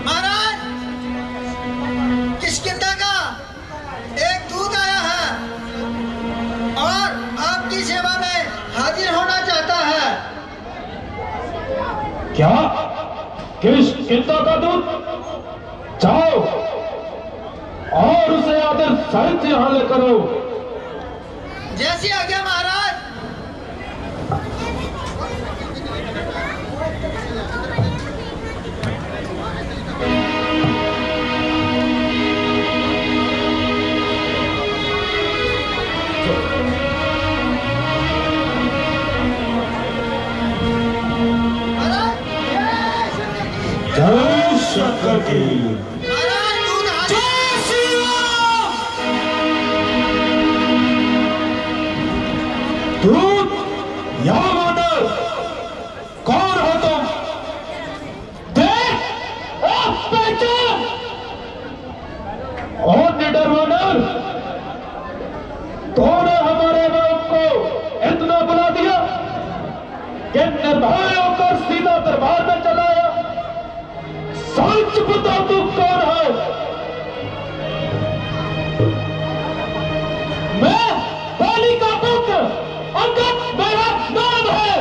महाराज, किष्किंधा का एक दूत आया है और आपकी सेवा में हाजिर होना चाहता है। क्या? किष्किंधा का दूत? जाओ और उसे आदर सहित यहां लेकर आओ। जैसी आज्ञा महाराज। जय शंकर की। दूत या वानर, कौन हो तुम? देख, पहचान। और निडर वानर, तूने हमारे बाप को इतना बुला दिया कि निर्भय होकर सीधा दरबार में चलाया। सच बता, तू कौन है? मैं बाली का पुत्र अंगद मेरा नाम है।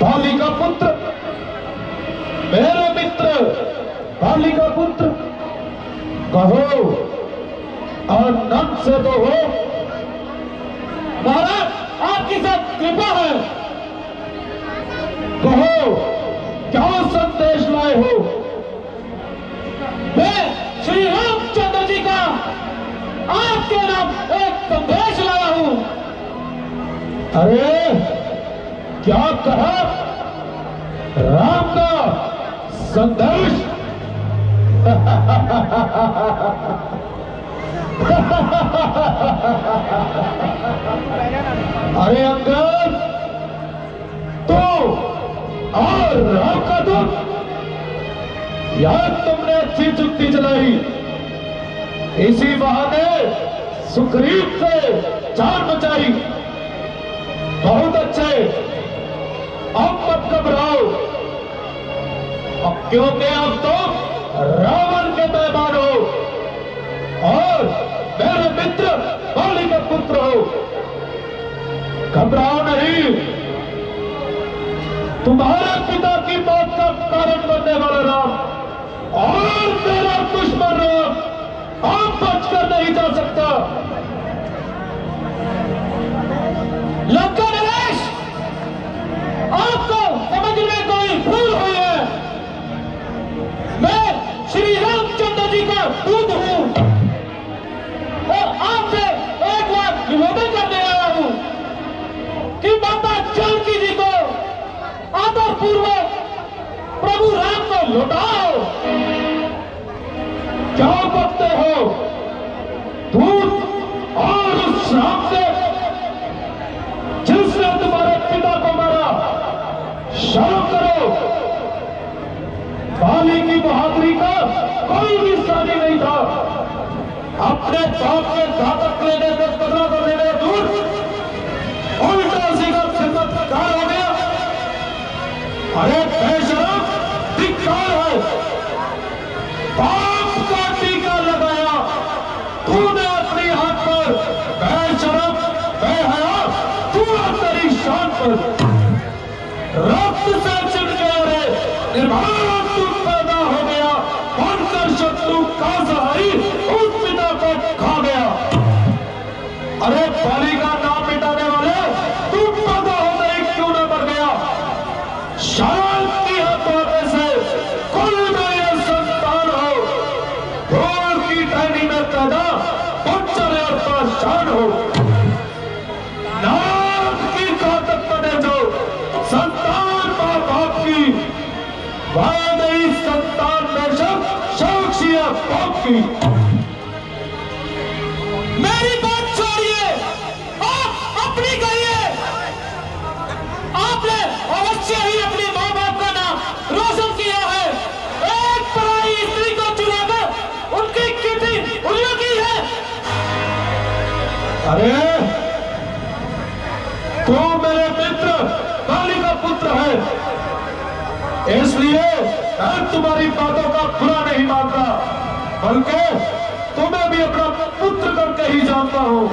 बाली का पुत्र, मेरे मित्र बाली का पुत्र, कहो आनंद से तो हो। महाराज आपकी सब कृपा है। कहो क्या संदेश लाए हो? मैं श्री रामचंद्र जी का आपके नाम एक संदेश लाया हूं। अरे क्या कहा? राम का संदेश? अरे अंगद, तो और राम का दूत, यार तुमने अच्छी चुप्पी चलाई। इसी बहाने सुग्रीव से जान बचाई। बहुत अच्छे, अब मत घबराओ, अब क्योंकि अब तो रावण के मेहमान हो और मेरे मित्र बाली के पुत्र हो। घबराओ नहीं, तुम्हारे पिता की मौत का कारण बनने वाला राम और मेरा दुश्मन राम आप बचकर नहीं जा सकता। लंका नरेश, आपको समझ में कोई भूल हुई है। मैं श्री रामचंद्र जी का दूत हूं और आपसे एक बार निवेदन करने आया हूं कि माता जानकी जी को आदर पूर्वक प्रभु राम को लौटाओ। क्या बकते हो? दूत और उस राम से जिसने तुम्हारे पिता को मारा, शर्म करो। बाली की बहादुरी का कोई भी सानी नहीं था। अपने बाप के घातक लेने से बदला कर लेने दूर उल्टा सीधा खिदमतगार हो गया। अरे बेशरम, धिक्कार है। बाप का टीका लगाया तूने अपने हाथ पर। बेशरम, बेहया, तू तेरी शान पर रक्त से छिड़के रे निर्भय तू पैदा हो गया। बनकर शत्रु का सहारी उस पिता को खा गया। अरे बाली का नाम मिटाने वाले, तू पैदा होते ही क्यों न मर गया? शांति हाथों से कुल मेरे संतान हो, घोर की टहनी में पैदा बच्चर और पहचान हो। नाम की घातक बने जो संतान मां बाप की, वह नहीं संतान बेशक साक्षिया बाप की। मेरी बात छोड़िए, आप अपनी कहिए। आपने अवश्य ही अपनी मां बाप का नाम रोशन किया है। एक पराई स्त्री को चुराकर उनकी कीर्ति उल्लू की है। अरे तू मेरे मित्र बाली का पुत्र है, इसलिए मैं तुम्हारी बातों का बुरा नहीं मानता, बल्कि तुम्हें भी अपना पुत्र करके ही जानता हूं।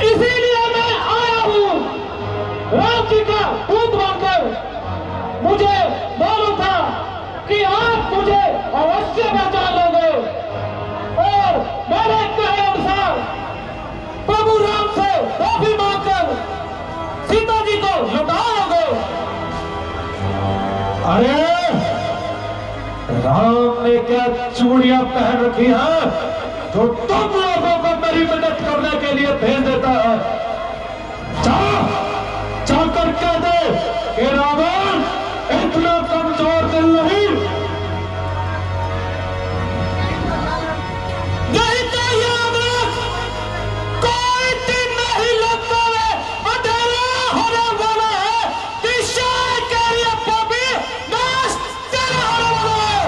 इसीलिए मैं आया हूं राम जी का दूत बनकर। मुझे मालूम था कि आप मुझे अवश्य पहचान लोगे और मेरे कहे अनुसार प्रभु राम से माफी मांगकर सीता जी को लौटाओगे। अरे राम ने क्या चूड़ियां पहन रखी हैं जो तुम लोगों को मेरी मदद करने के लिए भेज देता है? जाकर कह दे कि रावण इतना कमजोर दिल नहीं। नहीं तो याद रख, कोई दिन नहीं लगता है अंधेरा होने वाला है। दिशा के लिए पबी नाश तेरा होने वाला है।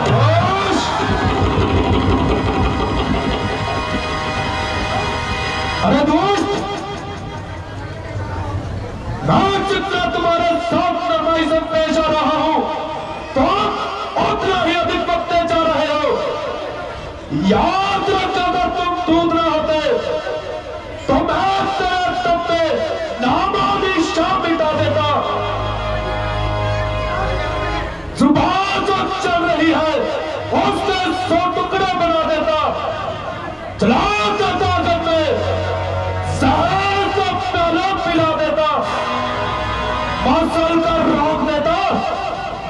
अरे दोस्त, मैं जितना तुम्हारे साथ नरमाई से पेश आ रहा हूं, तुम उतना ही अधिक बकते जा रहे हो। याद रख, अगर तुम दूध न होते तो मैं तेरे तब पे नामो-निशान मिटा देता। जुबान जो चल रही है उसके 100 टुकड़े बना देता। चला प्याला पिला देता, मसल कर रोक देता,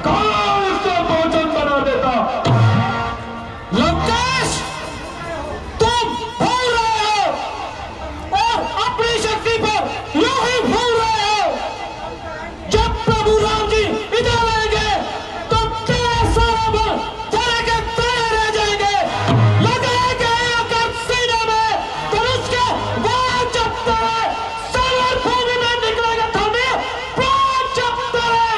काल का भोजन बना देता। लंकेश, तुम भूल रहे हो और अपनी शक्ति पर यूं ही भूल रहे हो। जब प्रभु राम जी इधर आएंगे तो तेरा सारा बल तेरे के तेरे रह जाएंगे। लगाएंगे आकर सीने में धनुष के वार जब तेरे सलवर भूमि में निकलेगा धनी प्राण जब तेरे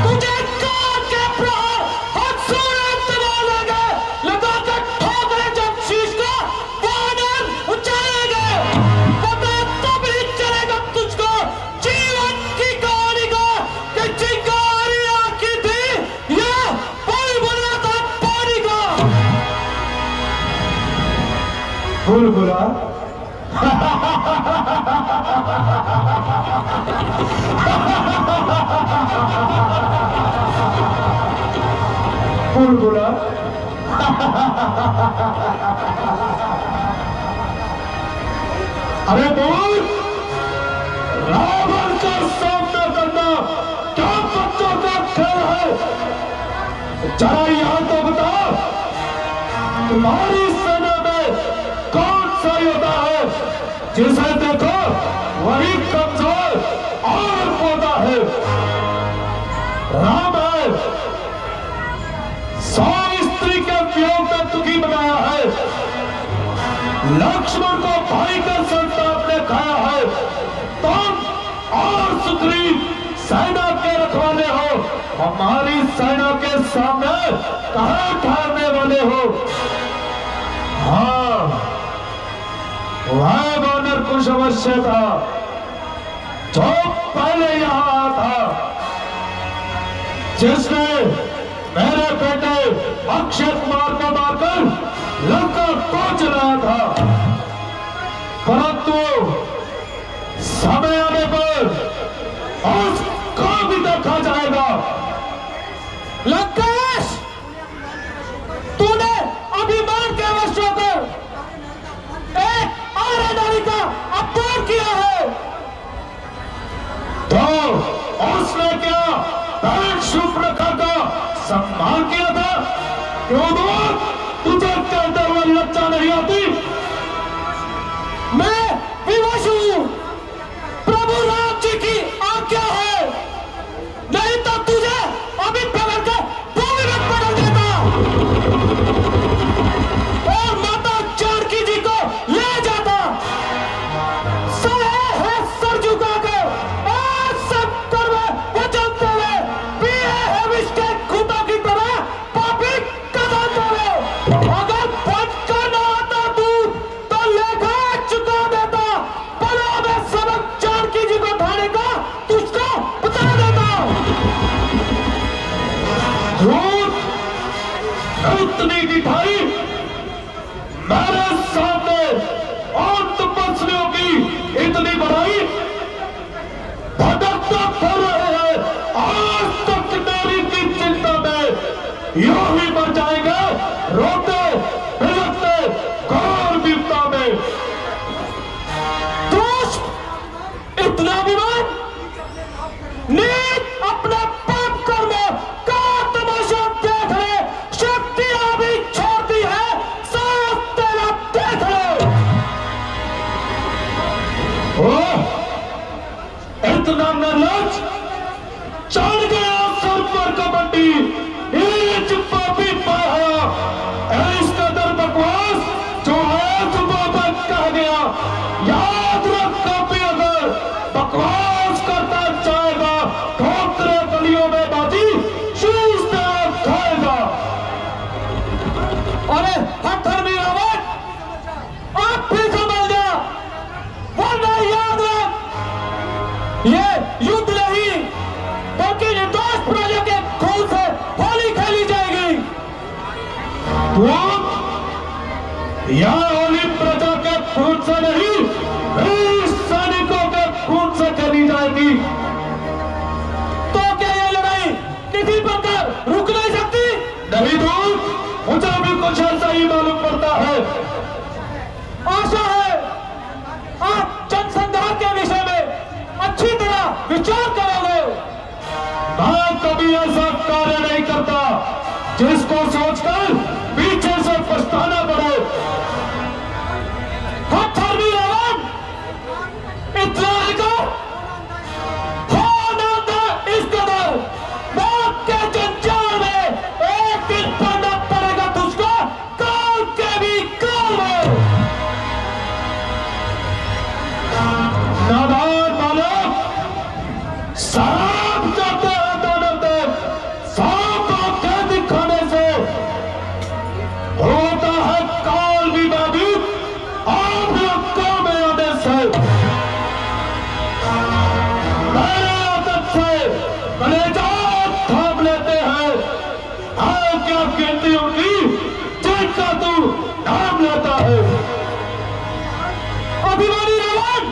तुझे काट के प्रहार और सूर्य दबा लेंगे। लगा कर ठोकरे जब शीश को वानर उछालेंगे। पता तब ही चलेगा तुझको जीवन की कहानी का कि चिंगारी आखी थी या कोई बुला था पानी का। बुलबुला बुलबुला अरे बोल, रावण का सामना करना क्या बच्चों का खेल है? जरा यहां तो बता, तुम्हारी सेना में कौन सा योद्धा है जिसे देखो वही कमजोर और पौधा है? राम है, 100 स्त्री के वियोग में दुखी बनाया है, लक्ष्मण को भाई का संताप ने खाया है। तुम और सुग्रीव सेना के रखवाले हो, हमारी सेना के सामने कहां ठहरने वाले हो? हाँ, वह वानर कुछ अवश्य था जो पहले यहां आया था, जिसने मेरे बेटे अक्षय कुमार को मारकर लंका को चलाया था। परंतु समय आने पर उसको भी देखा जाएगा। लंकेश, तूने अभिमान के वश होकर एक आर्य नारी का अपमान किया है। तो उसने क्या बहन शूर्पणखा का सम्मान किया था? क्यों बोल, तुझे कहते हुए लज्जा नहीं आती? मैं विवश हूं, प्रभु राम जी की आज्ञा है, नहीं तो तुझे अभी पकड़ के भूमि में पटक देता और माता जानकी जी को ले जाता। सहे है सर झुका के और सब कर्म वचन तेरे, पिए है विष के खूंटों की तरह पापी कदम तेरे। अगर भटका न आता दूध तो लेखा चुका देता, बना में सबक जानकी जी को ढाने का तुझको बता देता। झूठ, इतनी दिखाई मेरे सामने और तपस्वियों की इतनी बड़ाई, भटकता फिर रहे हैं आज तक नारी की चिंता में, यूं ही मर जाएंगे रोते बिलखते घोर विपदा में। दोस्त, इतना विमान नीच अपने पाप कर्म का तमाशा देख ले, शक्तियां भी छोड़ दी है, साफ तेरा देख ले। ओह, इतना निर्लज, चढ़ गया सर पर कबड्डी, ईच पापी पाया, इस कदर बकवास जो आज बाबत कह गया। याद रख कभी अगर बकवास करता जाएगा, ठोकरे गलियों में बाजी शीश पे आप खाएगा। अरे हथर्मी रावण, आप भी संभल जा, वरना याद रख, ये युद्ध नहीं बल्कि निर्दोष प्रजा के खून से होली खेली जाएगी। तुम यहाँ होली प्रजा के खून से नहीं, वीर सैनिकों के खून से खेली जाएगी। तो क्या ये लड़ाई किसी प्रकार रुक नहीं सकती? नहीं दूर, मुझे भी कुछ ऐसा ही मालूम पड़ता है। आशा है आप जनसंधान के विषय में कभी ऐसा कार्य नहीं करता जिसको सोचकर पीछे से पछताना पड़े। पत्थर भी रावण इतना लेकर इस कदर मौत के जंजाल में एक दिन पड़ना पड़ेगा तुझको, काल के भी काल में। नादान बालक, शराब करते हैं दानव देव। सांप को दिखाने से होता है काल भी बाधित। आप लोग काम में आदेश है मेरे आदत से कलेजा थाम लेते हैं। हाँ, क्या कहती होगी जिनका तू नाम लेता है। अभिमानी रावण,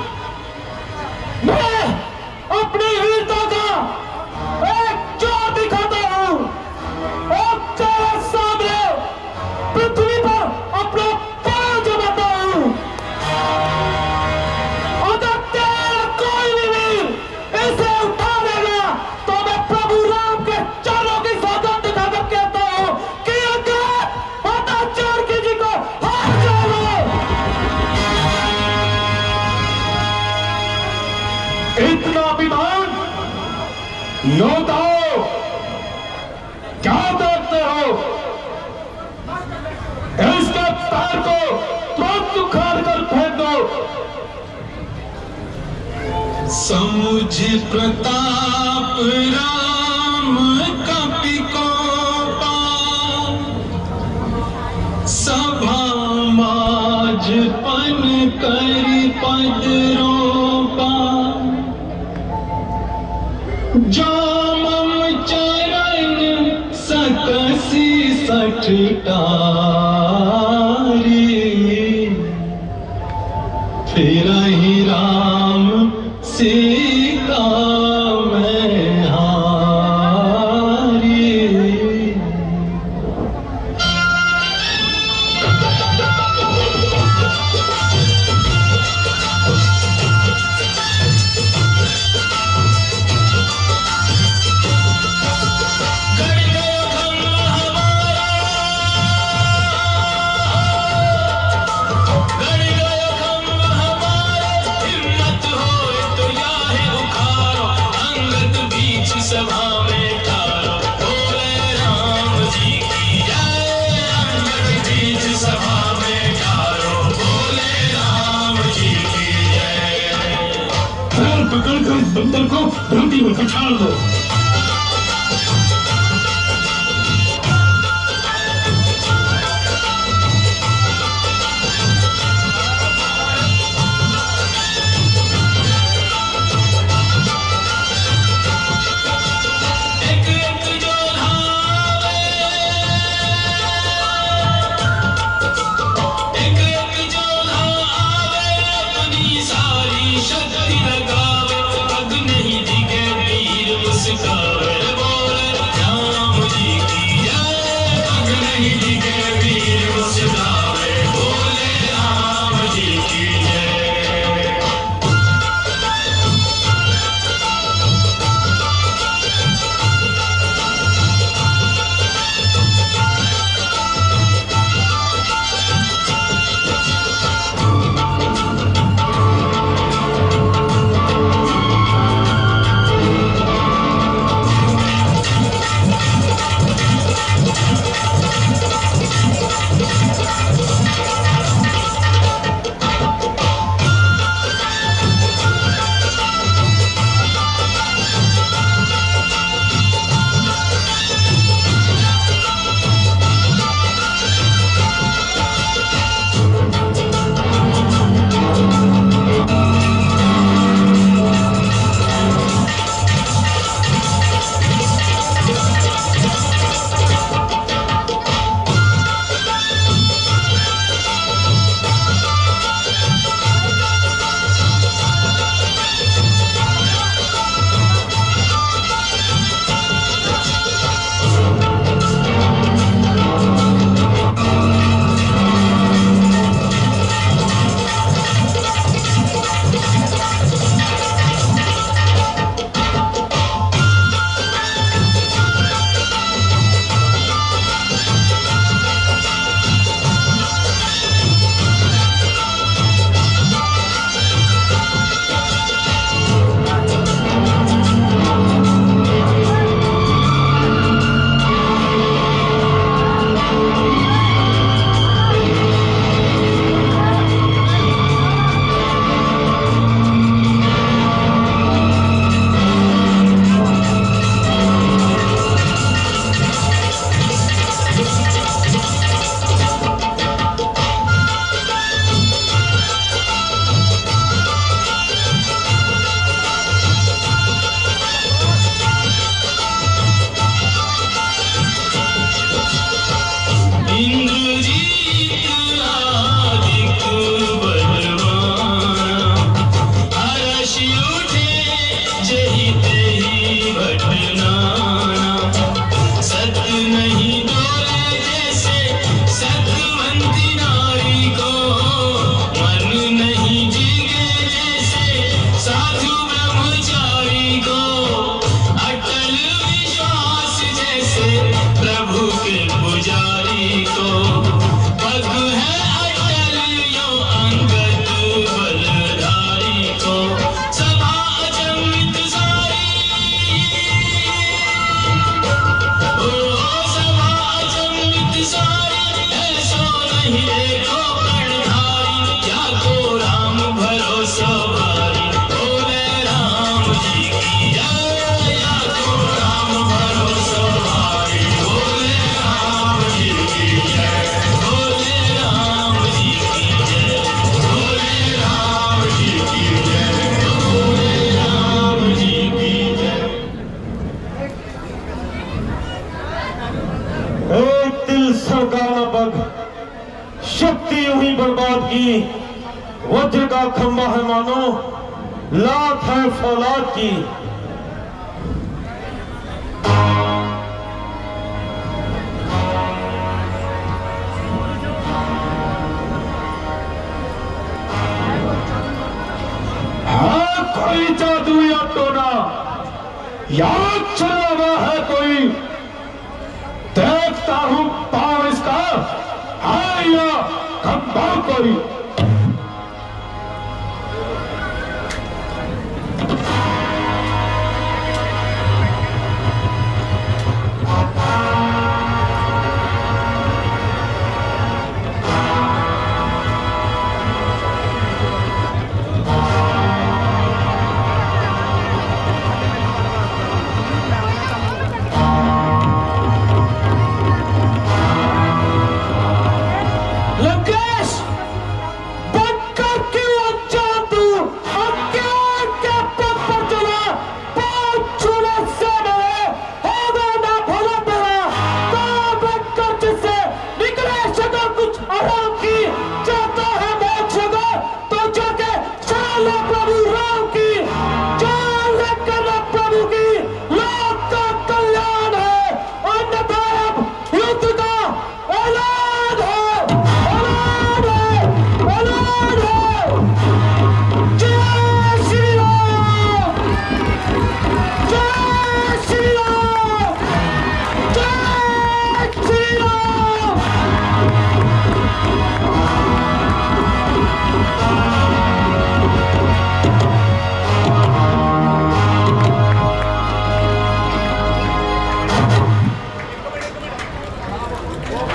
मैं अपनी वीरता का एक जोर दिखाता हूं और तेरे सामने पृथ्वी पर अपना पैर जमाता हूं। अगर तेरा कोई भी वीर इसे उठा देगा तो मैं प्रभु राम के चरणों की सौगंध खाकर कहता हूं कि अगर हताचार्य जी को हार जाओ। इतना अभिमान योद्धाओं, क्या देखते हो? इसके पैर को तुरंत उखाड़ कर फेंक दो। समुझ प्रताप राम कपि को सभा माज पन करि पद रोपा। जो मम चरण सकसी सठटारी, फिर ही राम सीता में हारी। सभा में ठारो बोले राम जी की जय। अंगद बीच सभा में ठारो बोले राम जी की जय। पैर पकड़कर इस बंदर को धरती में पछाड़ दो। शक्ति लगावे, अग नहीं दिखे वीर नहीं, वज्र का खंभा है मानो, लात है फौलाद की। हाँ कोई जादू या टोना याद चला हुआ है कोई, देखता हूं पांव इसका है या खंभा कोई।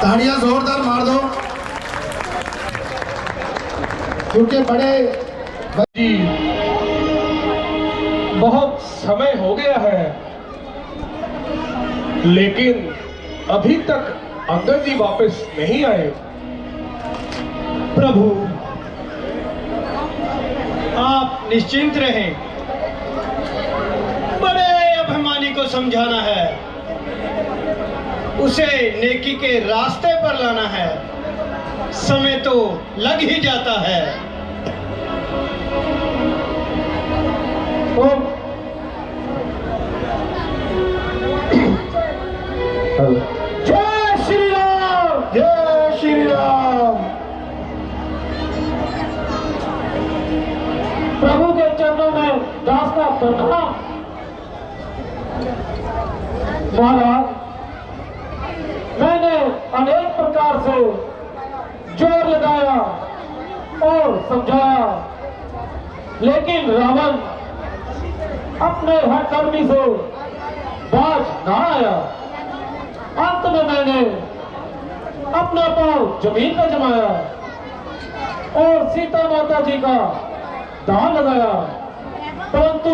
ताड़ियां जोरदार मार दो, क्योंकि बड़े जी बहुत समय हो गया है, लेकिन अभी तक अंगद जी वापस नहीं आए। प्रभु आप निश्चिंत रहें, बड़े अभिमानी को समझाना है, उसे नेकी के रास्ते पर लाना है, समय तो लग ही जाता है। जय श्री राम, जय श्री राम। प्रभु के चरणों में दास का प्रणाम। महाराज, मैंने अनेक प्रकार से जोर लगाया और समझाया, लेकिन रावण अपने हठधर्मी से बाज ना आया। अंत में मैंने अपना पांव जमीन पर जमाया और सीता माता जी का दान लगाया, परंतु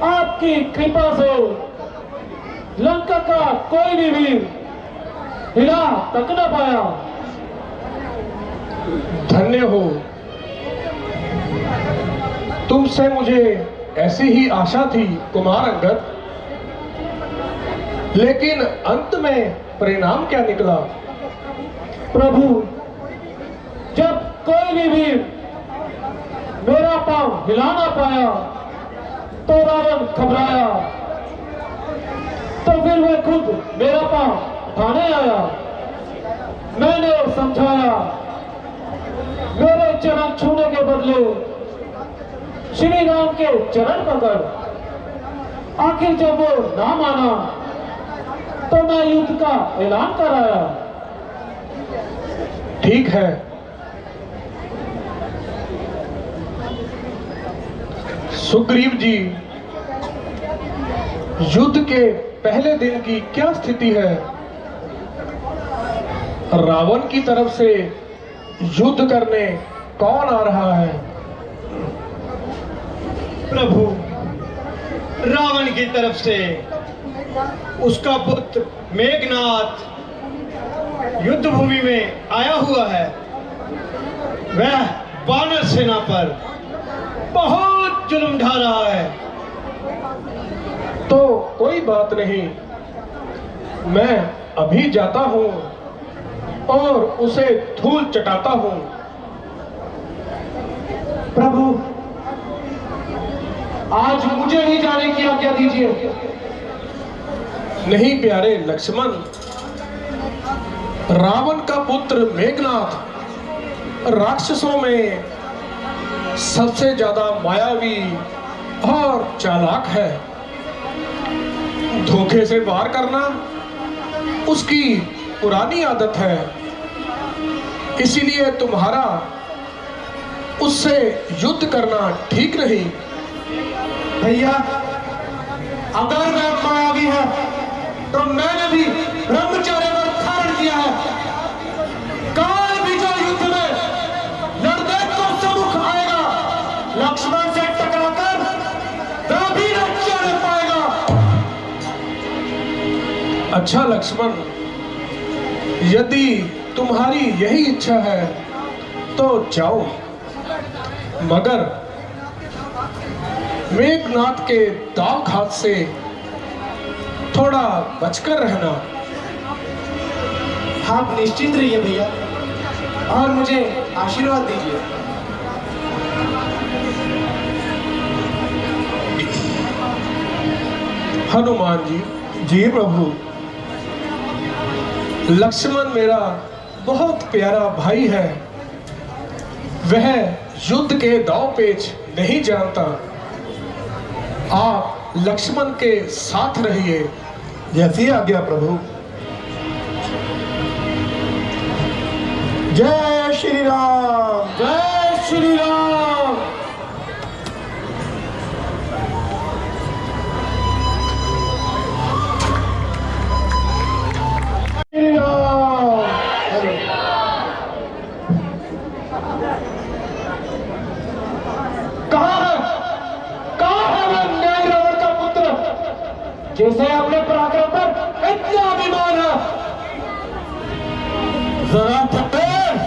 आपकी कृपा से लंका का कोई भी वीर हिला तक न पाया। धन्य हो, तुमसे मुझे ऐसी ही आशा थी कुमार अंगद, लेकिन अंत में परिणाम क्या निकला? प्रभु, जब कोई भी वीर मेरा पांव हिला ना पाया तो रावण घबराया, तो फिर वह खुद मेरा पांव उठाने आया। मैंने समझाया, मेरे चरण छूने के बदले श्री राम के चरण पकड़। आखिर जब वो ना माना तो मैं युद्ध का ऐलान कराया। ठीक है, सुग्रीव जी, युद्ध के पहले दिन की क्या स्थिति है? रावण की तरफ से युद्ध करने कौन आ रहा है? प्रभु, रावण की तरफ से उसका पुत्र मेघनाथ युद्ध भूमि में आया हुआ है। वह वानर सेना पर बहुत जुल्म ढा रहा है। तो कोई बात नहीं, मैं अभी जाता हूं और उसे धूल चटाता हूं। प्रभु, आज मुझे ही जाने की आज्ञा दीजिए। नहीं प्यारे लक्ष्मण, रावण का पुत्र मेघनाथ राक्षसों में सबसे ज्यादा मायावी और चालाक है। धोखे से वार करना उसकी पुरानी आदत है, इसीलिए तुम्हारा उससे युद्ध करना ठीक नहीं। भैया, अगर वह मायावी है तो मैंने भी ब्रह्मचर्य व्रत धारण किया है। काल भी जो युद्ध में लड़ने को सम्मुख आएगा, लक्ष्मण से टकराकर वह भी न चढ़ पाएगा। अच्छा लक्ष्मण, यदि तुम्हारी यही इच्छा है तो जाओ, मगर मेघनाथ के दाव घात से थोड़ा बचकर रहना। आप निश्चिंत रहिए भैया, और मुझे आशीर्वाद दीजिए। हनुमान जी। जी प्रभु। लक्ष्मण मेरा बहुत प्यारा भाई है, वह युद्ध के दांव पेच नहीं जानता। आप लक्ष्मण के साथ रहिए। जैसी आज्ञा प्रभु। जय श्री राम। जय श्री राम। श्री राम। कहाँ है वह न्याय रावण का पुत्र जिसे अपने पराक्रम पर इतना अभिमान है? जरा ठहर,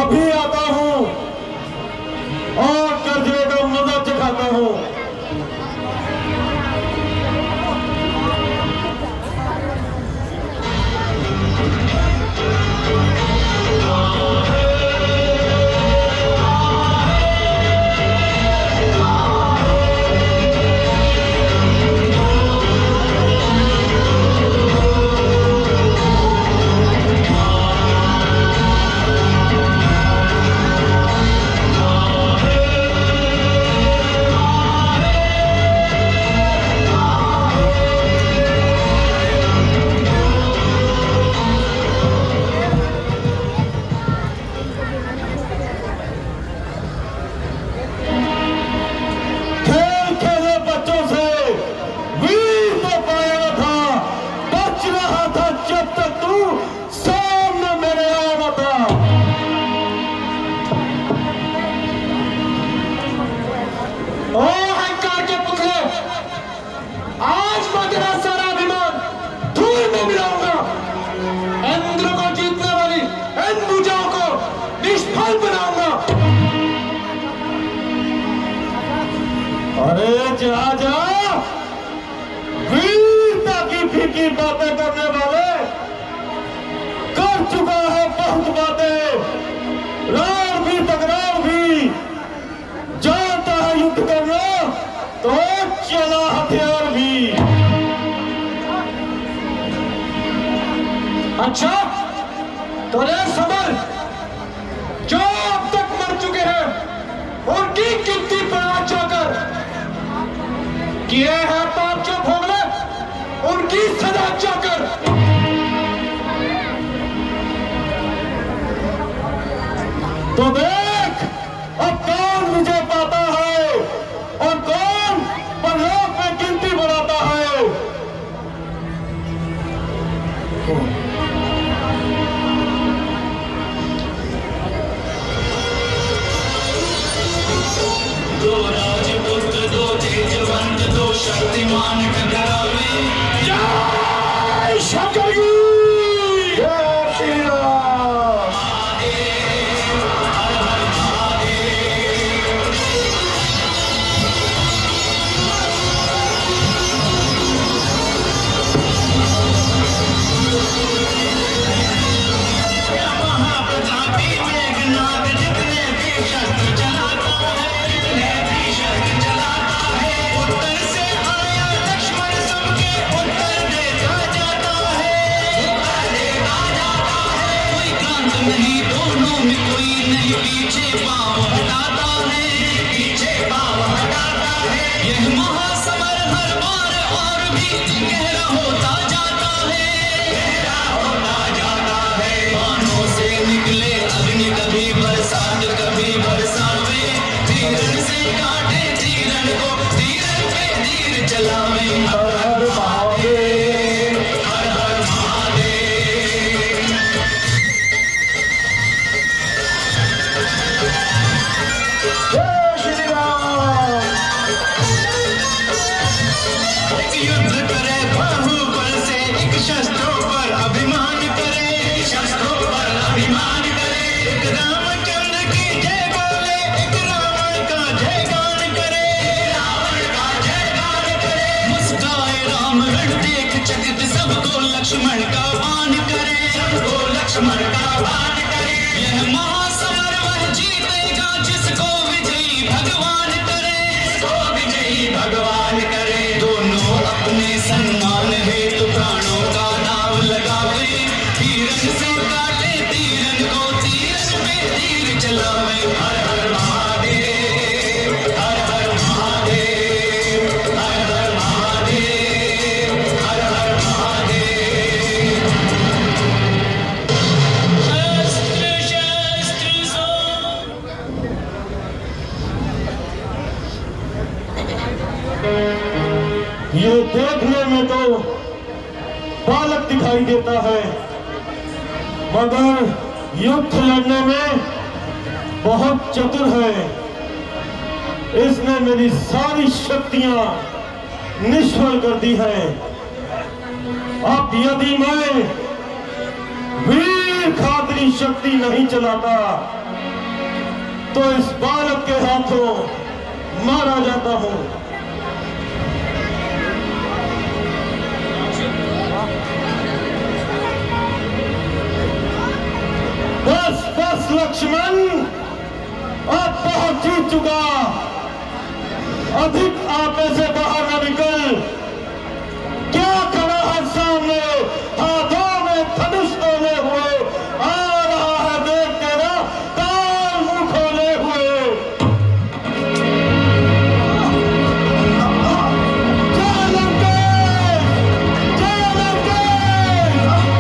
अभी आता हूं और कर्जे का मजा चखाता हूं। अरे जा जा, वीरता की फीकी बातें करने वाले, कर चुका है बहुत बातें। रणवीर तकरार भी जानता है युद्ध करना, तो चला हथियार भी। अच्छा तो ले समझ, जो अब तक मर चुके हैं उनकी गिनती पर आज जाकर किए हैं पाप जो भोग ले, उनकी सजा जाकर। तो देख अब कौन विजय पाता है और कौन परलोक में गिनती बढ़ाता है। दो राजपुत्र, दो तेजवंत, दो शक्तिमान टकरावे। जय शंकर की। जय श्री राम। हर हर लक्ष्मण का बाण करे, सबको लक्ष्मण का बाण करे। यह महासमर वह जीतेगा जिसको विजयी भगवान करे, जिसको विजयी भगवान करे। दोनों अपने सम्मान हेतु प्राणों का दाव लगावे, तीरन से काटे तीरन को, तीरन पे तीर चलावे। हर हर महादेव, हर हर महादेव, हर हर महादेव, हर हर महादेव। शस्त्र शस्त्र सो। ये देखने में तो बालक दिखाई देता है, मगर युद्ध लड़ने में बहुत चतुर है। इसने मेरी सारी शक्तियां निष्फल कर दी है। अब यदि मैं वीर खातरी शक्ति नहीं चलाता तो इस बालक के हाथों मारा जाता हूं। बस बस लक्ष्मण, अब बहुत जीत चुका, अधिक आपे से बाहर न निकल। क्या खड़ा है सामने, हाथों में धनुष तोले हुए, आ रहा है देख तेरा काल मुंह खोले हुए। जय लंकेश, जय लंकेश,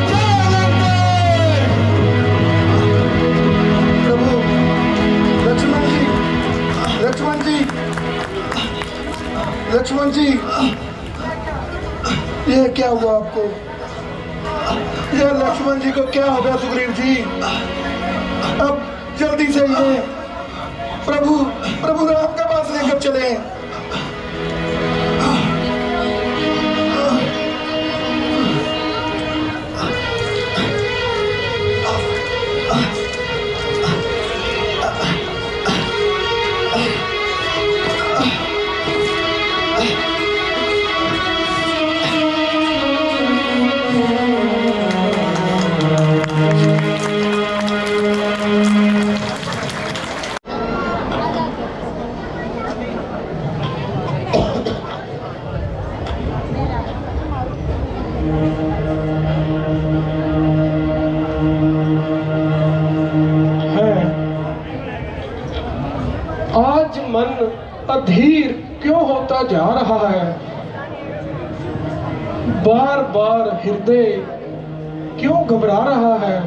जय लंकेश। प्रभु, लक्ष्मण जी, लक्ष्मण जी, लक्ष्मण जी, ये क्या हुआ आपको? ये लक्ष्मण जी को क्या हो गया सुग्रीव जी? अब जल्दी से इन्हें प्रभु प्रभु राम के पास लेकर चले। आज मन अधीर क्यों होता जा रहा है? बार बार हृदय क्यों घबरा रहा है?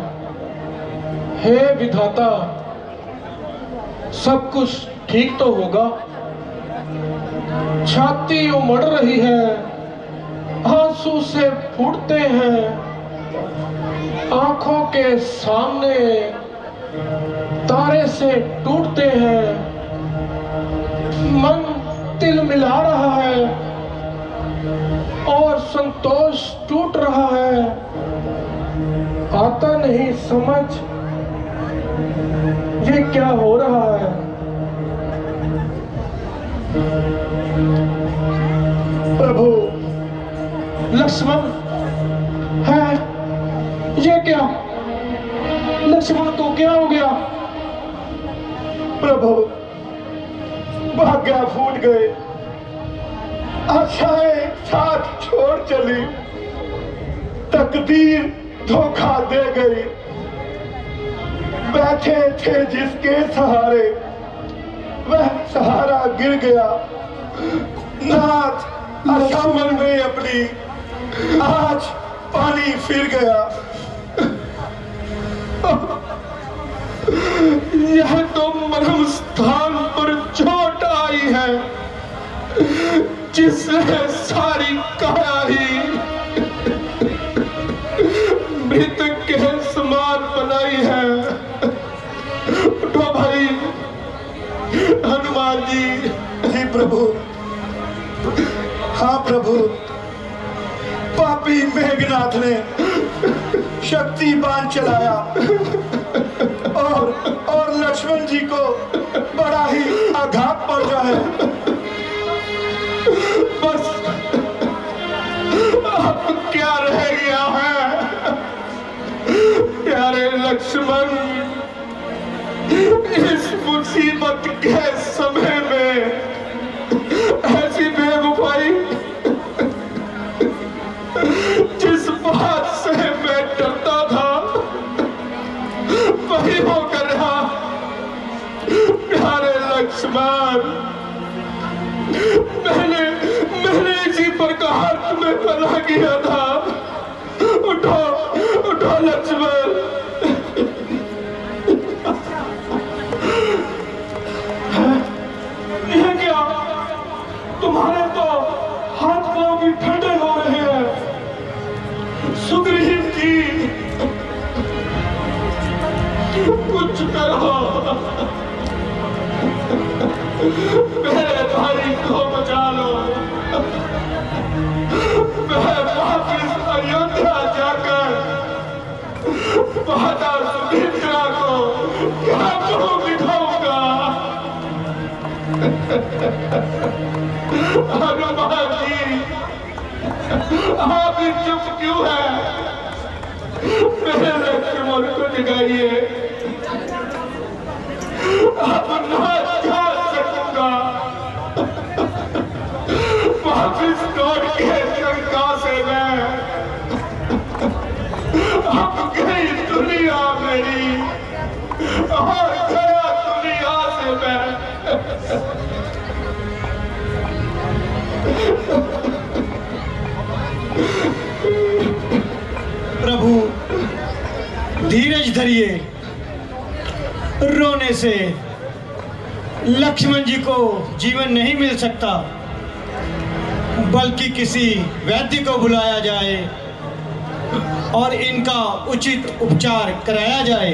हे विधाता, सब कुछ ठीक तो होगा? छाती उमड़ रही है, आंसू से फूटते हैं, आंखों के सामने तारे से टूटते हैं, मन तिल मिला रहा है और संतोष टूट रहा है। आता नहीं समझ ये क्या हो रहा है। प्रभु, लक्ष्मण है, ये क्या? लक्ष्मण को क्या हो गया? प्रभु, भाग्य फूट गए, आशाएं साथ छोड़ चली, तकदीर धोखा दे गई। बैठे थे जिसके सहारे वह सहारा गिर गया। नाथ आशा मन गई अपनी, आज पानी फिर गया। यह तो मरम स्थान पर चोट आई है, जिसने सारी काया ही मृतक के समान बनाई है। उठो भाई, हनुमान जी। जी प्रभु। हाँ प्रभु, पापी मेघनाथ ने शक्ति बाण चलाया और लक्ष्मण जी को बड़ा ही आघात पहुंचा है। बस अब क्या रह गया है? लक्ष्मण, इस मुसीबत के समय में ऐसी बेवफाई, जिस बात से मैं डरता था वही होकर रहा। प्यारे लक्ष्मण, मैंने इसी प्रकार तुम्हें पना किया था। उठो उठो लक्ष्मण। ये क्या, तुम्हारे तो हाथ पांव भी ठंडे हो रहे हैं। सुग्रीव जी, कुछ करो, मेरे भाई को बचा लो। मैं वापिस अयोध्या जाकर माता सुमित्रा को क्या मुंह दिखाऊंगा। हनुमान जी, आप ही चुप क्यों है? मेरे लक्ष्मण को जगाइए। अब ना जा सकूंगा। वापिस लौट के लंका से मैं, अब गई दुनिया मेरी और गया दुनिया से मैं। प्रभु धीरज धरिए। रोने से लक्ष्मण जी को जीवन नहीं मिल सकता, बल्कि किसी वैद्य को बुलाया जाए और इनका उचित उपचार कराया जाए।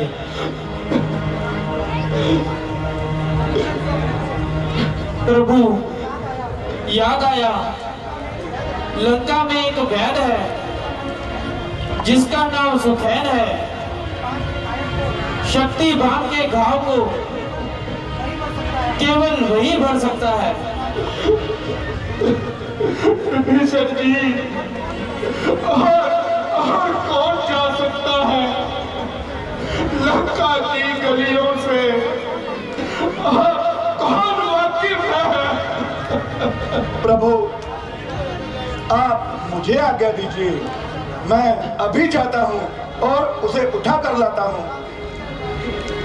प्रभु याद आया, लंका में एक वैद्य है जिसका नाम सुखैन है। शक्ति बाण के घाव को केवल वही भर सकता है। विभीषण जी, और कौन जा सकता है लंका की गलियों से? कौन वाकिफ है? प्रभु, आप मुझे आज्ञा दीजिए, मैं अभी जाता हूँ और उसे उठा कर लाता हूँ।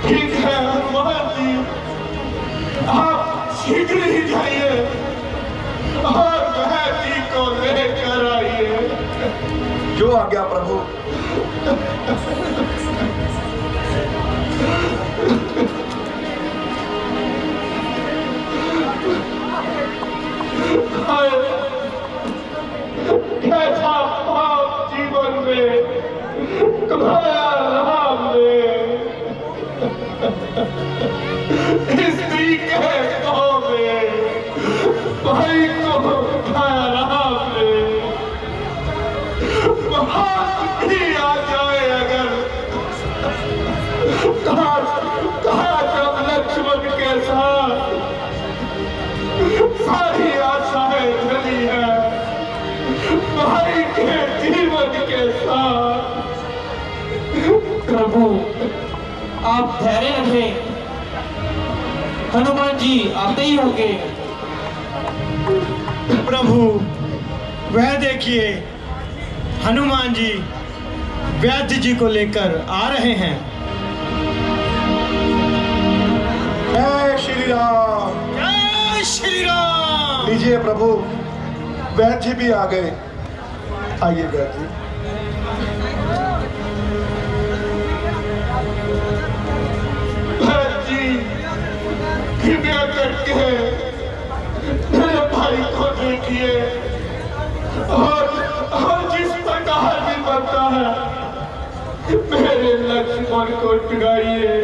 ठीक है हनुमान जी, आप शीघ्र ही जाइए और वैद्य को लेकर आइए। जो आज्ञा प्रभु। कैसा पाप जीवन में कमाया राम ने। स्त्री के गाँव में भाई को उठाया राम ने। बात भी आ जाए अगर, कहा जब लक्ष्मण के साथ सारी आशाएं धरी है, भाई के जीवन के साथ। प्रभु आप धैर्य रखें, हनुमान जी आते ही होंगे। प्रभु वह देखिए, हनुमान जी वैद्य जी को लेकर आ रहे हैं। जय श्री राम। जय श्री राम। लीजिए प्रभु, वैद्य जी भी आ गए। आइए वैद्य जी। भरत जी, कृपया करके मेरे भाई को देखिए और जिस प्रकार भी बनता है मेरे लक्ष्मण को टुगाइए।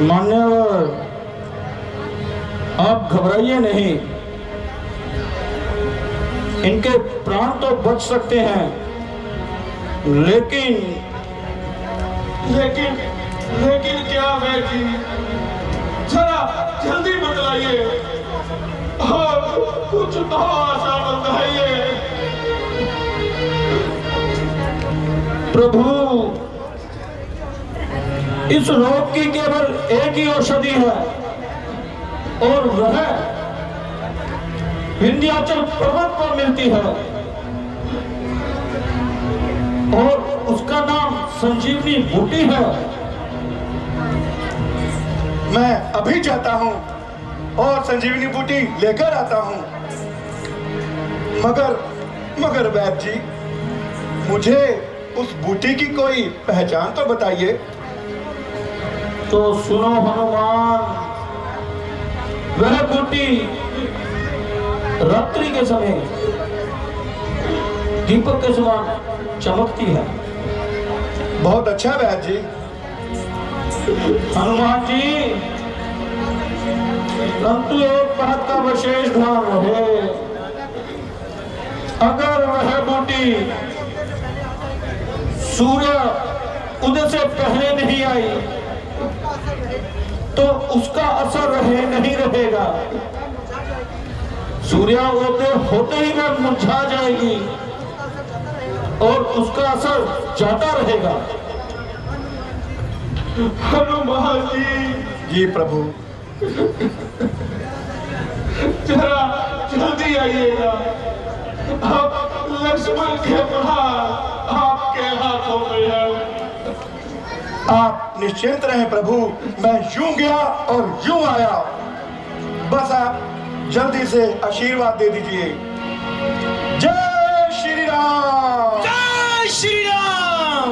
मान्यवर घबराइए नहीं, इनके प्राण तो बच सकते हैं, लेकिन लेकिन लेकिन क्या है जी? जरा जल्दी बतलाइए और कुछ तो आशा बताइए। प्रभु, इस रोग की केवल एक ही औषधि है और वह विंध्याचल पर्वत पर मिलती है और उसका नाम संजीवनी बूटी है। मैं अभी जाता हूँ और संजीवनी बूटी लेकर आता हूँ। मगर वैद्य जी, मुझे उस बूटी की कोई पहचान तो बताइए। तो सुनो हनुमान, वह बूटी रात्रि के समय दीपक के समान चमकती है। बहुत अच्छा वैद्य जी। हनुमान जी, परंतु एक बात का विशेष ध्यान रहे, अगर वह बूटी सूर्य उदय से पहले नहीं आई तो उसका असर नहीं रहेगा। सूर्योदय होते ही वह मुरझा जाएगी और उसका असर जाता रहेगा। हनुमान जी प्रभु, जरा जल्दी आइएगा। अब लक्ष्मण के प्रहार आपके हाथों में है। आप निश्चिंत रहें प्रभु, मैं यूं गया और यूं आया। बस आप जल्दी से आशीर्वाद दे दीजिए। जय श्री राम। जय श्री राम।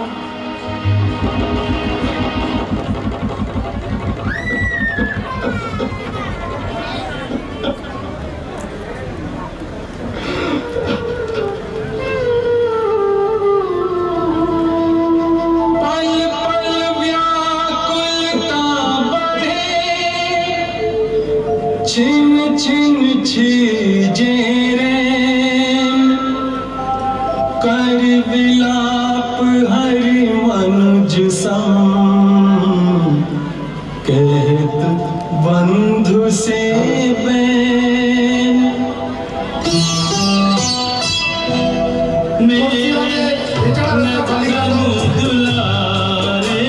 पल पल व्याकुलता बढ़े, छिन छिन छीजे रे, कर विलाप हरि मनुज सम, कहत बंधु से मेरे नगन दुलारे,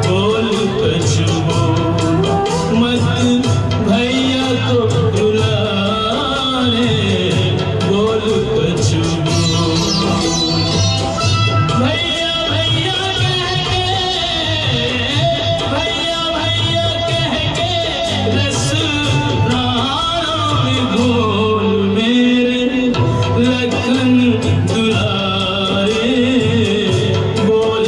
बोल कछु मत भैया को दुलारे, बोल कछु भैया भैया कह के, भैया भैया कह के रस प्राण बोल मेरे लखन दुलारे, बोल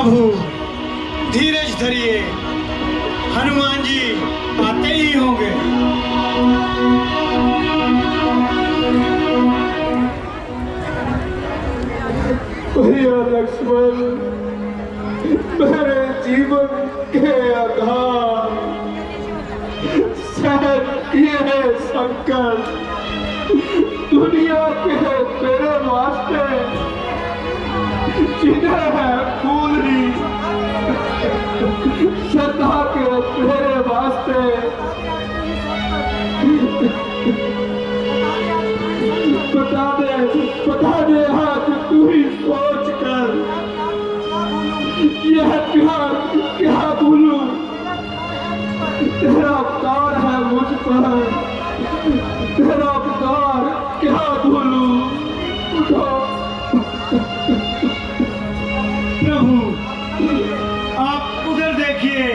प्रभु धीरज धरिए, हनुमान जी आते ही होंगे। भैया लक्ष्मण, मेरे जीवन के आधार सहन किए संकट दुनिया के तेरे वास्ते जिन्हें है फूल ही श्रद्धा के तेरे वास्ते बता दे हाथ तू ही सोच कर, यह क्या भूलूं, तेरा उपकार है मुझ पर, तेरा उपकार क्या भूलूं। उठो प्रभु आप उधर देखिए,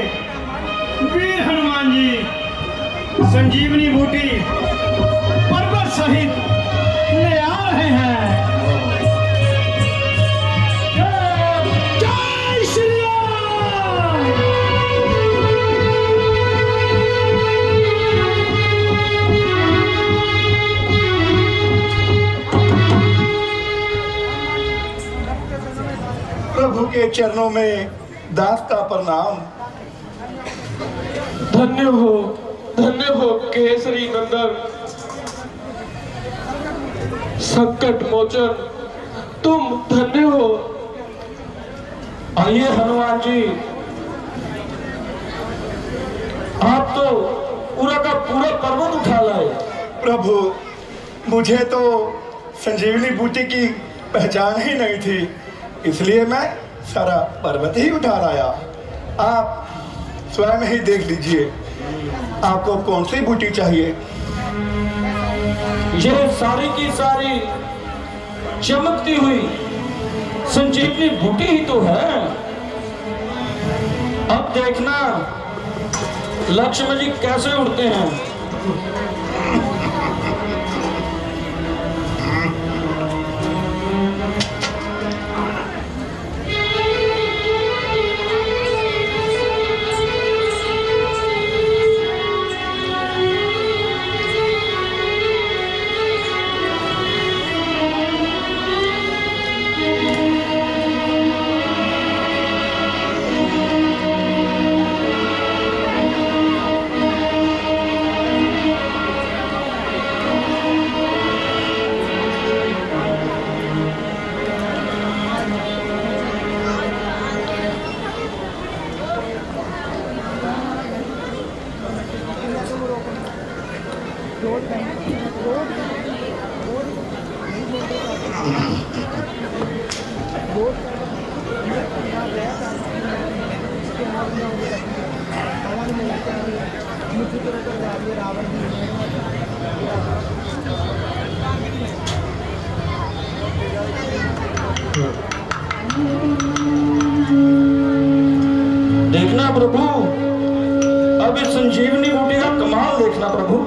वीर हनुमान जी संजीवनी बूटी पर्वत सहित ले आ रहे हैं। जय श्री राम। प्रभु के चरणों में दास का प्रणाम। धन्य हो केसरी नंदन, संकट मोचन, तुम धन्य हो। आइए हनुमान जी, आप तो पूरा का पूरा पर्वत उठा लाए। प्रभु मुझे तो संजीवनी बूटी की पहचान ही नहीं थी, इसलिए मैं सारा पर्वत ही उठा लाया। आप स्वयं ही देख लीजिए, आपको कौन सी बूटी चाहिए। ये सारी की सारी चमकती हुई संजीवनी बूटी ही तो है। अब देखना लक्ष्मण जी कैसे उड़ते हैं। देखना प्रभु, अब इस संजीवनी बूटी का कमाल देखना प्रभु।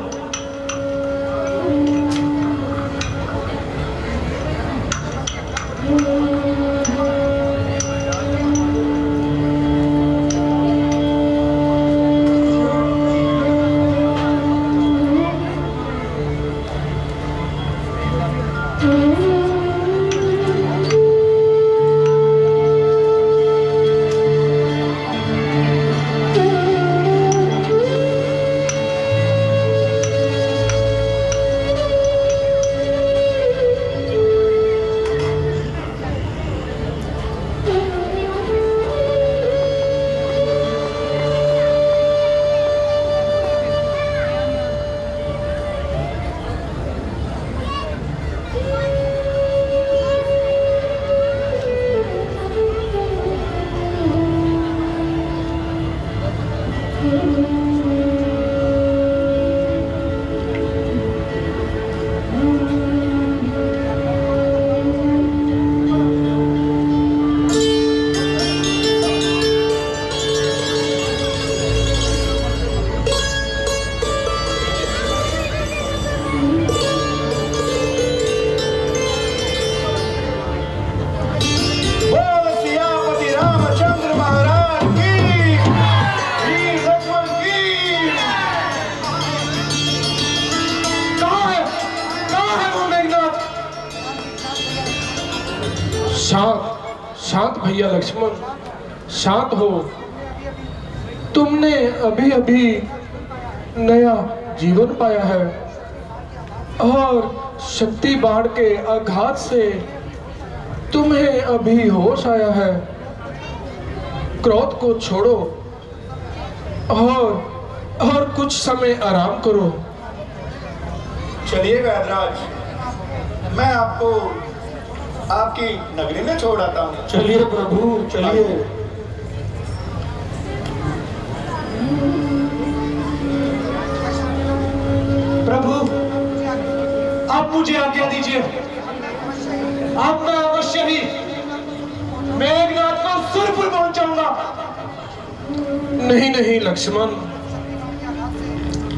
भैया लक्ष्मण, शांत हो। तुमने अभी अभी नया जीवन पाया है और शक्ति बाण के आघात से तुम्हें अभी होश आया है। क्रोध को छोड़ो और कुछ समय आराम करो। चलिए वैदराज, मैं आपको आपकी नगरी में छोड़ आता हूँ। चलिए प्रभु, चलिए। प्रभु, आप मुझे आज्ञा दीजिए। अब मैं अवश्य ही मेघनाथ को सुरपुर पहुंचाऊंगा। नहीं नहीं लक्ष्मण,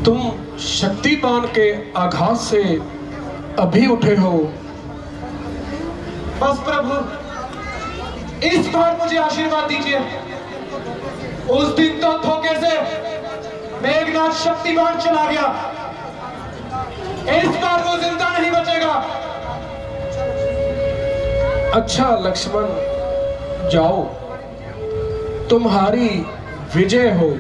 तुम शक्तिपान के आघात से अभी उठे हो। बस प्रभु, इस बार मुझे आशीर्वाद दीजिए। उस दिन तो धोखे से मेघनाथ शक्तिमान चला गया, इस बार वो जिंदा नहीं बचेगा। अच्छा लक्ष्मण, जाओ, तुम्हारी विजय हो।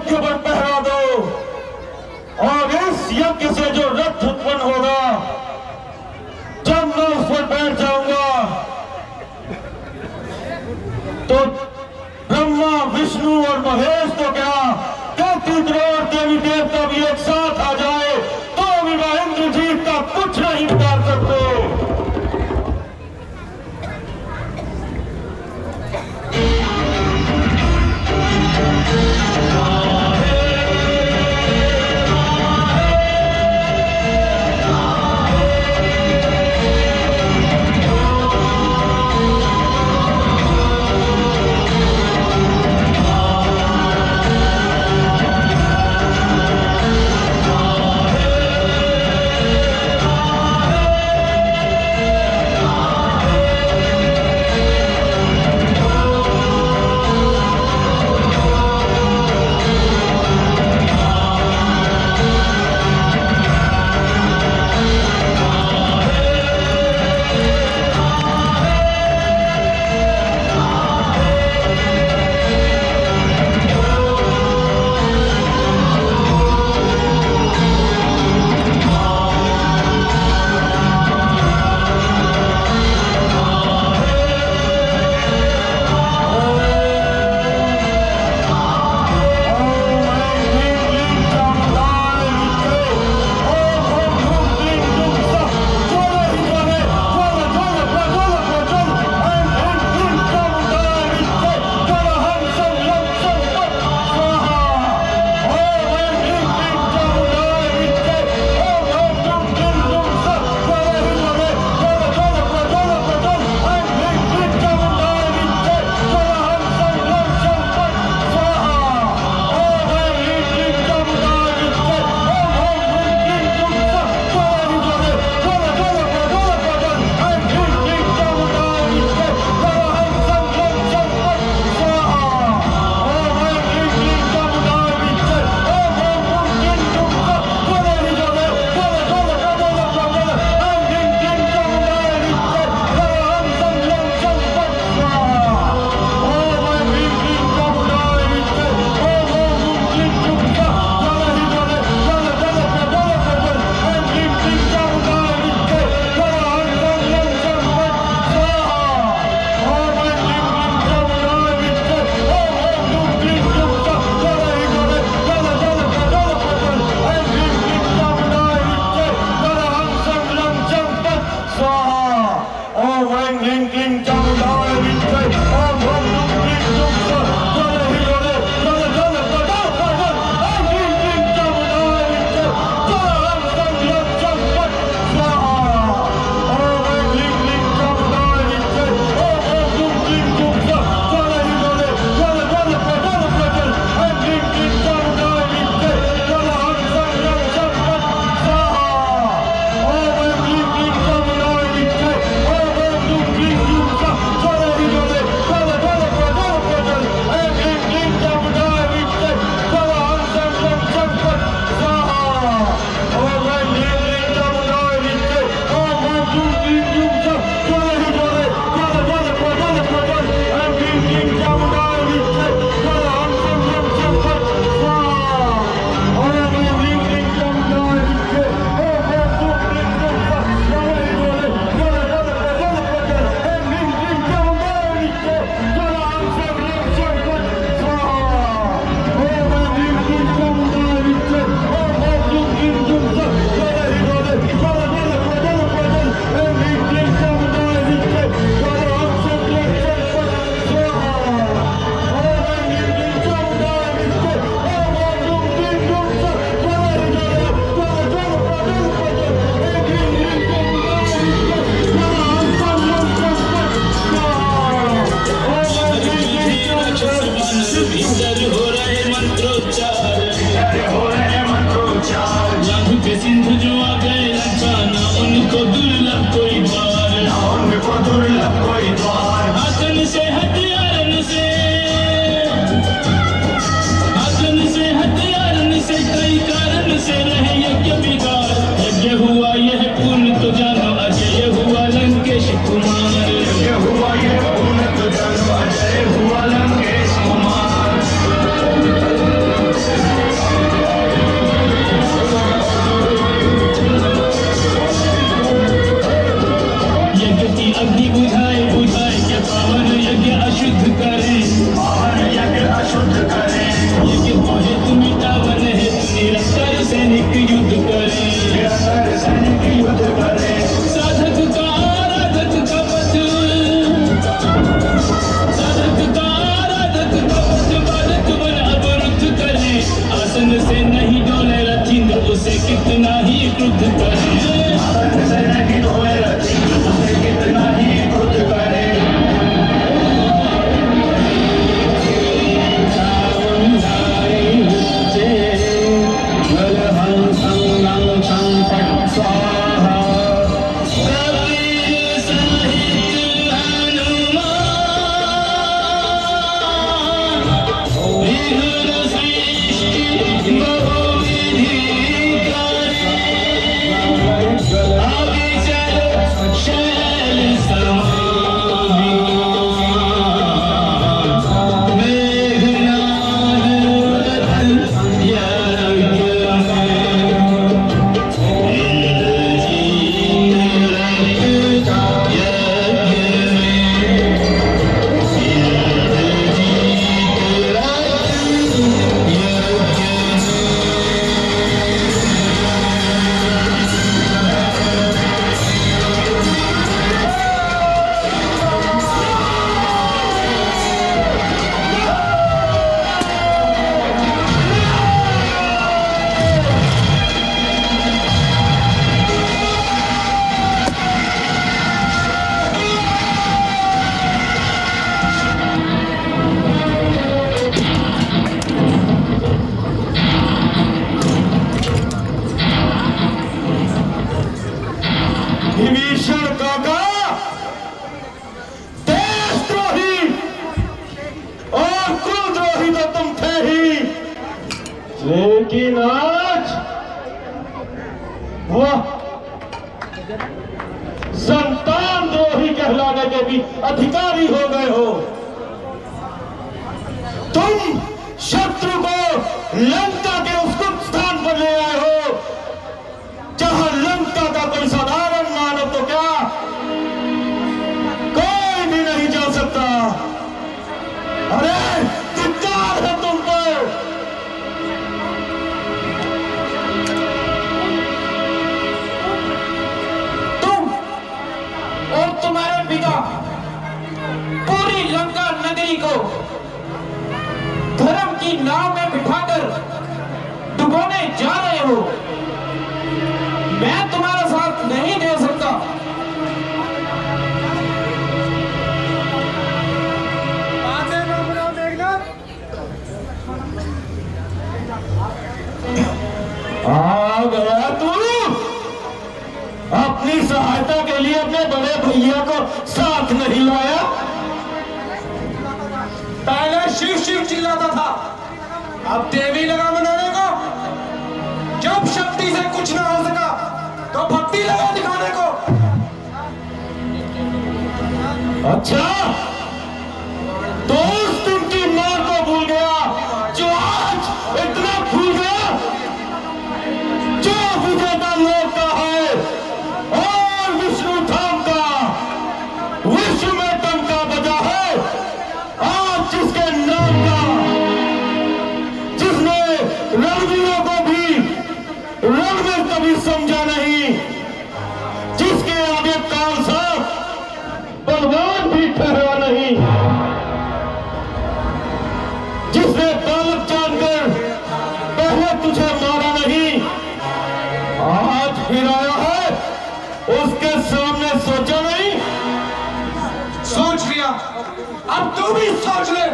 यज्ञ पर पहरा दो और इस यज्ञ से जो रथ उत्पन्न होगा जब मैं उस पर बैठ जाऊंगा तो ब्रह्मा विष्णु और महेश तो क्या 33 करोड़ देवी देवता भी एक साथ आ जाए तो भी मैं इंद्रजीत का कुछ नहीं कर सकते। की अग्नि बुझाए बुझाए के पावन यज्ञ अशुद्ध करे, पावन यज्ञ अशुद्ध करे। यज्ञ मोहित मिटावन है निरंतर सैनिक युद्ध करे, निरंतर सैनिक युद्ध करे। साधक का आराधक का पथ, साधक का आराधक का पथ बाधक बन अवरुद्ध करे। आसन से नहीं डोले रथिंद्र उसे कितना ही क्रुद्ध करे, आसन से नहीं डोले रथिंद्र उसे कितना ही क्रुद्ध करे। विभीषण काका, देशद्रोही और कुलद्रोही तो तुम थे ही, लेकिन आज वह संतान द्रोही कहलाने के भी अधिकारी हो गए हो। तुम शत्रु को लंका के उस गुप्त स्थान पर ले आए हो जहां लंका का कोई साधारण मानव तो क्या कोई भी नहीं जा सकता। अरे धिक्कार है तुम पर। तुम और तुम्हारे पिता पूरी लंका नगरी को धर्म की नाव में बिठाकर डुबोने जा रहे हो। मैं तुम्हारा साथ नहीं दे सकता। आ गया तू अपनी सहायता के लिए अपने बड़े भैया को साथ नहीं लाया। पहले शिव शिव चिल्लाता था, अब देवी लगा मनाने को। जब शक्ति से कुछ ना हो सका तो भक्ति लगा दिखाने को। अच्छा, तो उस दिन की मां को भूल गया जो आज इतना भूल गया। जो विजेता लोक का है और विष्णु धाम का विश्व में टंका बजा है। आज जिसके नाम का, जिसने रणवीरों को भी रण में कभी समझा नहीं, जिसके आगे काल सा बलवान भी ठहरा नहीं, जिसने बालक जानकर पहले तुझे मारा नहीं, आज फिर आया है। उसके सामने सोचा नहीं? सोच लिया, अब तू भी सोच ले।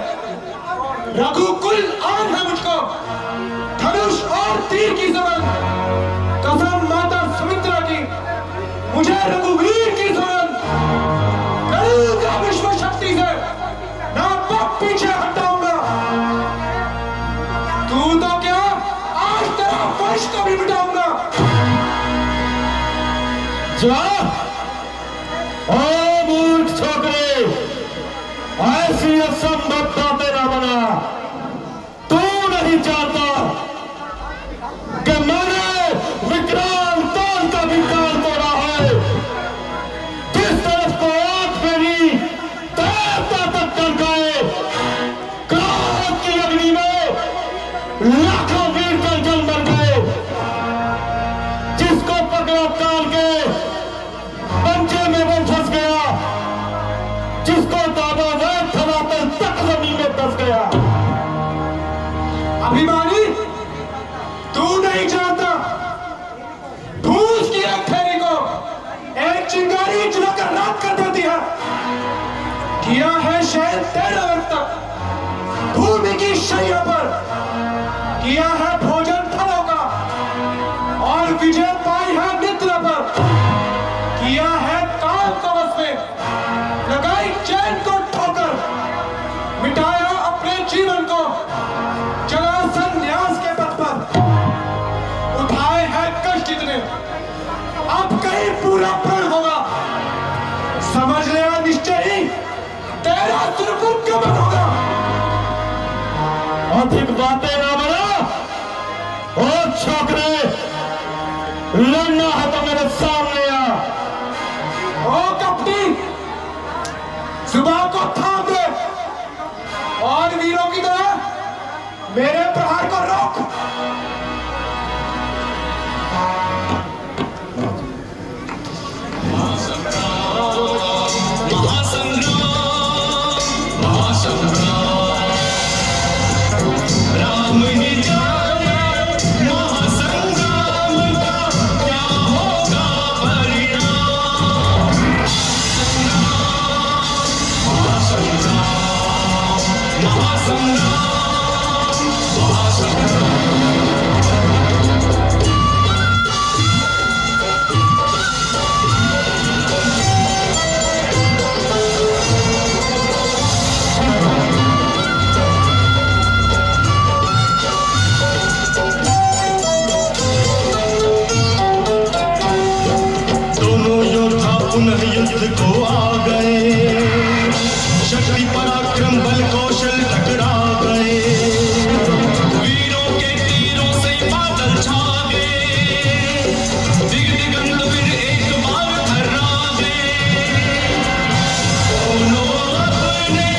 रघुकुल आन है मुझको, धनुष और तीर की जरूरत। कसम माता सुमित्रा की, मुझे रघुवीर की जरूरत। करूंगा विश्व शक्ति से, ना पग पीछे हटाऊंगा। तू तो क्या, आज तेरा वंश को भी मिटाऊंगा। जा, ओ मूर्ख छोकरे, ऐसी असंभव बातें ना बना। तू नहीं चाहता कि मैंने विकराल काल का भी काल तोड़ा है। जिस तरफ को जिसको दादा वह धरातल तक जमीन में दस गया। अभिमानी, तू नहीं जानता, फूस की एक फेरी को एक चिंगारी जलाकर रात कर देती है। किया है शहर 13 वर्ष तक भूमि की शैया पर, किया है भोजन फलों का और विजय पाई है निद्रा पर, किया है काम कवच में लगाई चैन को ठोकर, मिटाया अपने जीवन को चला संन्यास के पथ पर, उठाए हैं कष्ट इतने अब कहीं पूरा प्रण होगा, समझ लिया निश्चय ही तेरा सिर्फ गमन होगा। अधिक बातें ना बना और छोकरे, लड़ना है तो मेरे सामने आ। ओ कपटी, जुबान को थाम दे और वीरों की तरह मेरे प्रहार को रोक। राम ही जाने महासंग्राम का क्या होगा परिणाम। दोनों योद्धा पुनः युद्ध को आ गए, शक्ति पराक्रम बल कौशल टकरा गए, वीरों के तीरों से बादल छा गए, दिगंत फिर एक बार थर्रा गए। दोनों अपने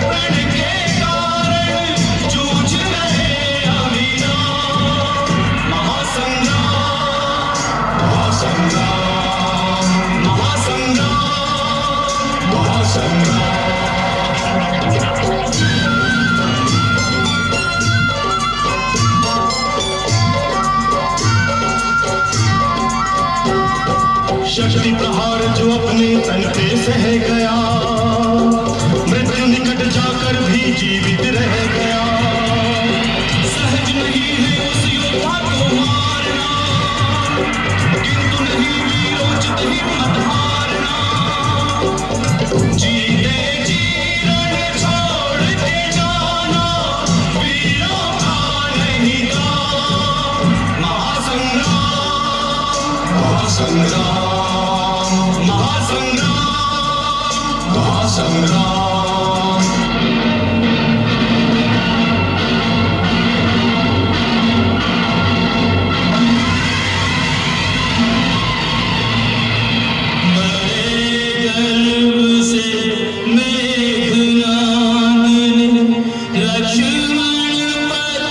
प्रण के कारण जूझ रहे अविराम। महासंग्राम, महासंग्राम, महासंग्राम, महासंग्राम। शक्ति प्रहार जो अपने तन पे सह गया, मृत्यु निकट जाकर भी जीवित रह गया। सहज नहीं है उस योद्धा को मारना, किंतु नहीं वीरोचित हिम्मत हारना। जीते जी रण छोड़ के जाना, वीरों का नहीं काम। महासंग्राम, महासंग्राम, महासंग्राम, महासंग्राम। बड़े गर्व से मेघनाद ने लक्ष्मण पर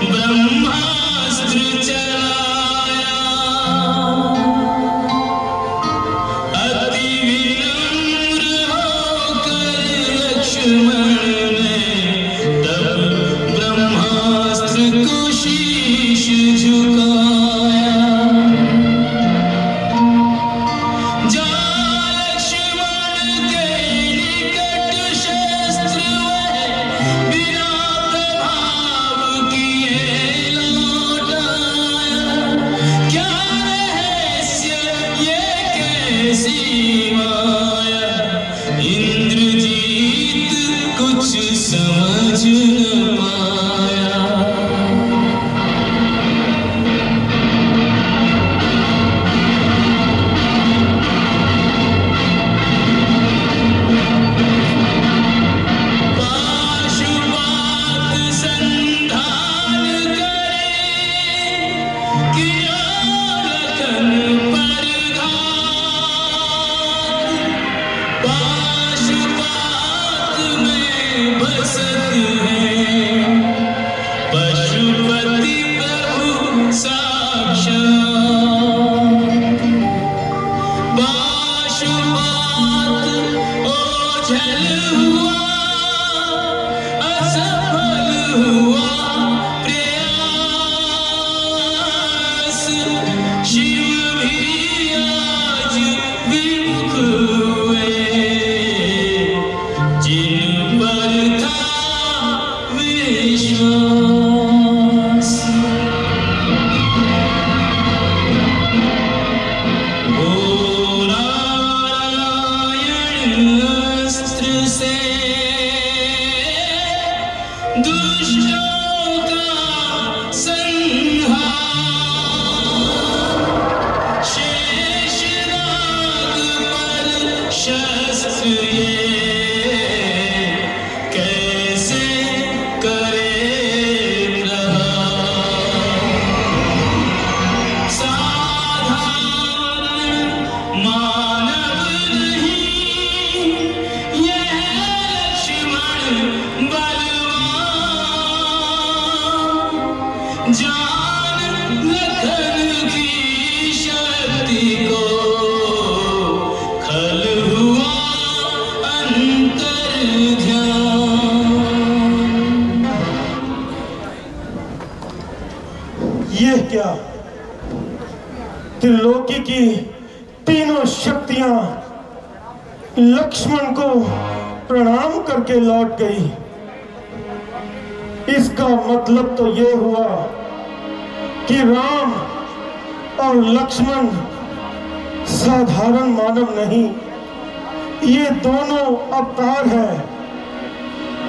ब्रह्मास्त्र चलाया। अति विनम्र होकर जल हुआ असफल हुआ प्रयास शिव भी आज विमुख हुए जिन पर था विश्वास ओ नारायण अस्त्र से दुष्टों का संहार शेषनाग पर शस्त्र ये कैसे करे प्रहार साधारण मानव नहीं यह लक्ष्मण बलवान जान लखन की शक्ति को खल हुआ अंतर ध्यान ये क्या त्रिलोकी की तीनों शक्तियां लक्ष्मण को प्रणाम करके लौट गई। इसका मतलब तो ये हुआ कि राम और लक्ष्मण साधारण मानव नहीं, ये दोनों अवतार हैं।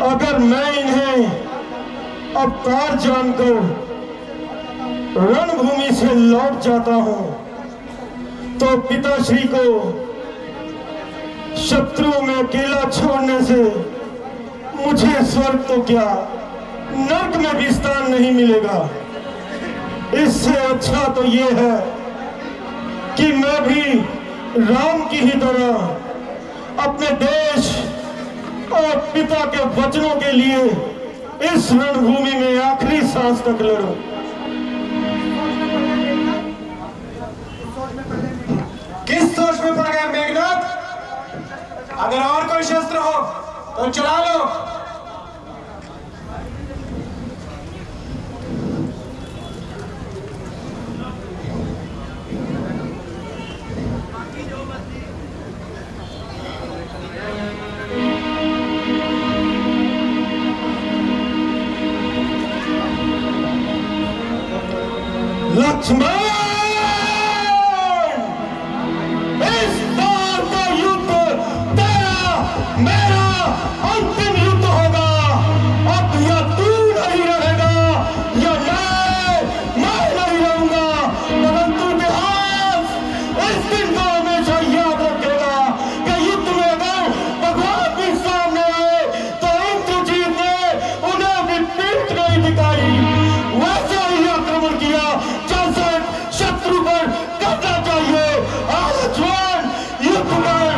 अगर मैं इन्हें अवतार जानकर रणभूमि से लौट जाता हूं तो पिताश्री को शत्रुओं में अकेला छोड़ने से मुझे स्वर्ग तो क्या नर्क में भी स्थान नहीं मिलेगा। इससे अच्छा तो ये है कि मैं भी राम की ही तरह अपने देश और पिता के वचनों के लिए इस रणभूमि में आखिरी सांस तक लड़ूं। किस सोच में पड़ गए मेघनाथ? अगर और कोई शस्त्र हो तो चला लो। लक्ष्मण, इस बार का युद्ध तेरा मेरा अंतिम युद्ध होगा। अब या तू नहीं रहेगा या मैं नहीं रहूंगा, परंतु इतिहास इस दिन को हमेशा याद रखेगा कि युद्ध में अगर भगवान भी सामने आए तो इंद्रजीत ने उन्हें भी पीठ नहीं दिखाई, वैसा ही आक्रमण किया जैसे शत्रु पर करना चाहिए। आज जवान युद्ध कर।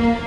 है